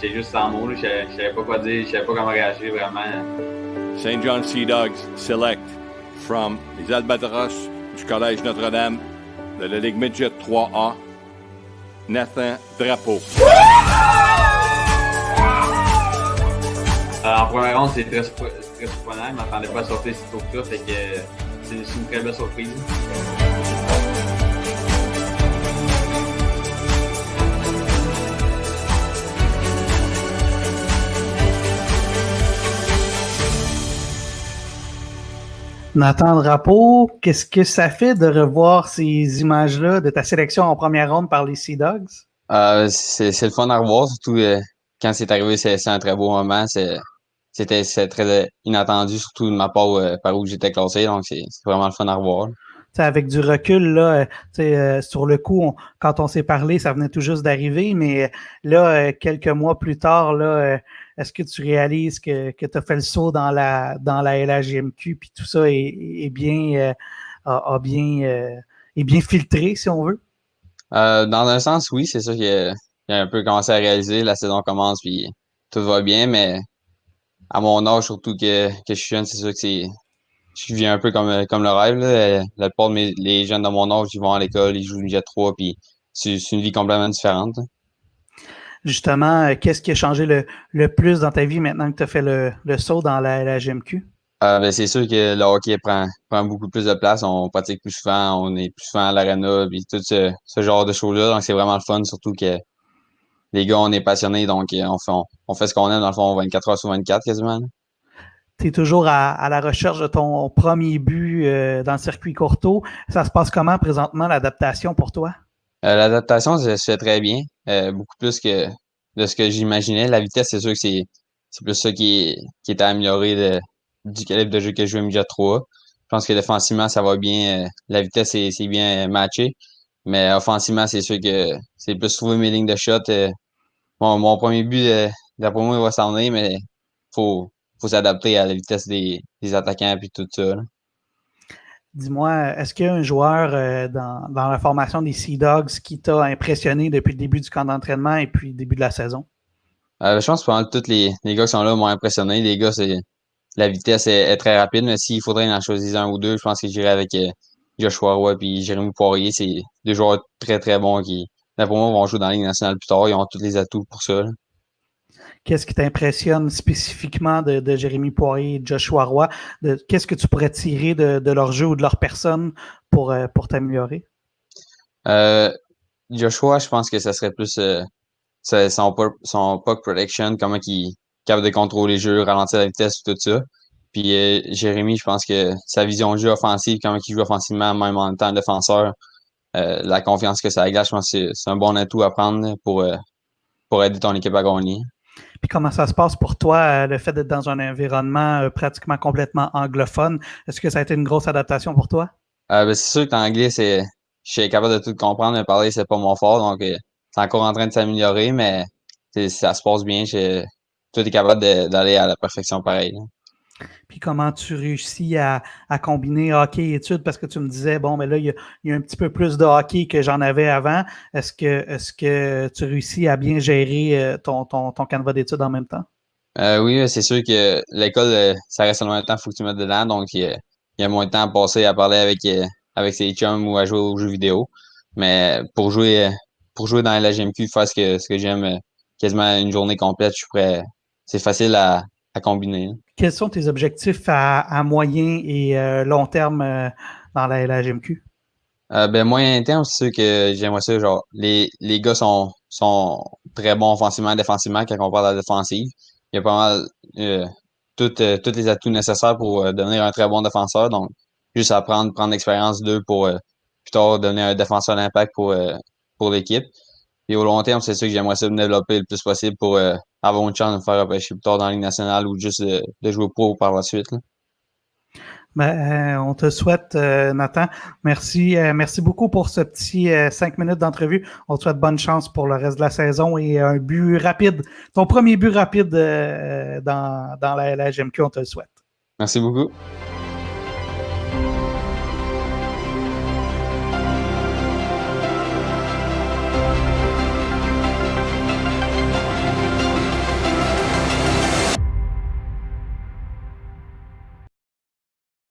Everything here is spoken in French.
j'étais juste sans mots. Je savais pas quoi dire, je savais pas comment réagir vraiment. St. John Sea Dogs select from les Albatros du Collège Notre-Dame de la Ligue Midget 3A, Nathan Drapeau. En première ronde, c'est très surprenant. Je ne m'attendais pas à sortir si tôt que ça, fait que c'est une très belle surprise. Nathan Drapeau, qu'est-ce que ça fait de revoir ces images-là de ta sélection en première ronde par les Sea Dogs? C'est le fun à revoir, surtout quand c'est arrivé, c'est un très beau moment. C'était très inattendu, surtout de ma part par où j'étais classé, donc c'est vraiment le fun à revoir. T'sais, avec du recul, là, sur le coup, quand on s'est parlé, ça venait tout juste d'arriver, mais là, quelques mois plus tard, là, est-ce que tu réalises que tu as fait le saut dans la LHJMQ, puis tout ça est bien, est bien filtré, si on veut? Dans un sens, oui, c'est sûr qu'il a un peu commencé à réaliser, la saison commence, puis tout va bien, mais à mon âge, surtout que je suis jeune, c'est sûr que je vis un peu comme le rêve, là. La plupart les jeunes de mon âge, ils vont à l'école, ils jouent Midget 3, puis c'est une vie complètement différente, là. Justement, qu'est-ce qui a changé le plus dans ta vie maintenant que tu as fait le saut dans la LHJMQ? Ben, c'est sûr que le hockey prend beaucoup plus de place. On pratique plus souvent, on est plus souvent à l'aréna, puis tout ce genre de choses-là. Donc, c'est vraiment le fun, surtout que les gars, on est passionnés, donc on fait ce qu'on aime, dans le fond, 24 heures sur 24 quasiment, là. Tu es toujours à la recherche de ton premier but dans le circuit Courteau. Ça se passe comment présentement, l'adaptation pour toi? L'adaptation se fait très bien, beaucoup plus que de ce que j'imaginais. La vitesse, c'est sûr que c'est plus ça qui est à améliorer du calibre de jeu que je joue à Midget 3. Je pense que défensivement, ça va bien. La vitesse, c'est bien matché. Mais offensivement, c'est sûr que c'est plus trouver mes lignes de shot. Mon premier but, d'après moi, il va s'en venir, mais faut, faut s'adapter à la vitesse des attaquants et tout ça, là. Dis-moi, est-ce qu'il y a un joueur dans la formation des Sea Dogs qui t'a impressionné depuis le début du camp d'entraînement et puis le début de la saison? Je pense que pendant tous les gars qui sont là m'ont impressionné. Les gars, la vitesse est très rapide, mais s'il faudrait en choisir un ou deux, je pense que j'irais avec Joshua Roy et Jérémy Poirier. C'est deux joueurs très, très bons qui, d'après moi, vont jouer dans la Ligue nationale plus tard. Ils ont tous les atouts pour ça, là. Qu'est-ce qui t'impressionne spécifiquement de Jérémy Poirier et de Joshua Roy? Qu'est-ce que tu pourrais tirer de leur jeu ou de leur personne pour t'améliorer? Joshua, je pense que ça serait plus son puck protection, comment il est capable de contrôler le jeu, ralentir la vitesse, tout ça. Puis Jérémy, je pense que sa vision de jeu offensive, comment il joue offensivement, même en tant que défenseur, la confiance que ça a, je pense que c'est un bon atout à prendre pour aider ton équipe à gagner. Puis comment ça se passe pour toi, le fait d'être dans un environnement pratiquement complètement anglophone? Est-ce que ça a été une grosse adaptation pour toi? Ben, c'est sûr que l'anglais, je suis capable de tout comprendre, mais parler, c'est pas mon fort, donc c'est encore en train de s'améliorer, mais ça se passe bien. Tout est capable d'aller à la perfection pareil, là. Puis comment tu réussis à combiner hockey et études? Parce que tu me disais, bon, mais là, il y a un petit peu plus de hockey que j'en avais avant. Est-ce que tu réussis à bien gérer ton canevas d'études en même temps? Oui, c'est sûr que l'école, ça reste seulement un temps, il faut que tu mettes dedans, donc il y a moins de temps à passer à parler avec ses chums ou à jouer aux jeux vidéo. Mais pour jouer dans la LHJMQ, faire ce que j'aime quasiment une journée complète, je suis prêt. C'est facile à combiner, là. Quels sont tes objectifs à moyen et long terme dans la LHJMQ? Ben, moyen terme, c'est sûr que j'aimerais ça, genre, les gars sont très bons offensivement, défensivement, quand on parle de la défensive. Il y a pas mal, tous les atouts nécessaires pour devenir un très bon défenseur. Donc, juste apprendre, prendre l'expérience d'eux pour plus tard devenir un défenseur d'impact pour l'équipe. Et au long terme, c'est sûr que j'aimerais ça me développer le plus possible pour avoir une chance de me faire repêcher plus tard dans la Ligue nationale ou juste de jouer pro par la suite, là. Ben, on te souhaite, Nathan. Merci beaucoup pour ce petit 5 minutes d'entrevue. On te souhaite bonne chance pour le reste de la saison et un but rapide. Ton premier but rapide dans la LHJMQ, on te le souhaite. Merci beaucoup.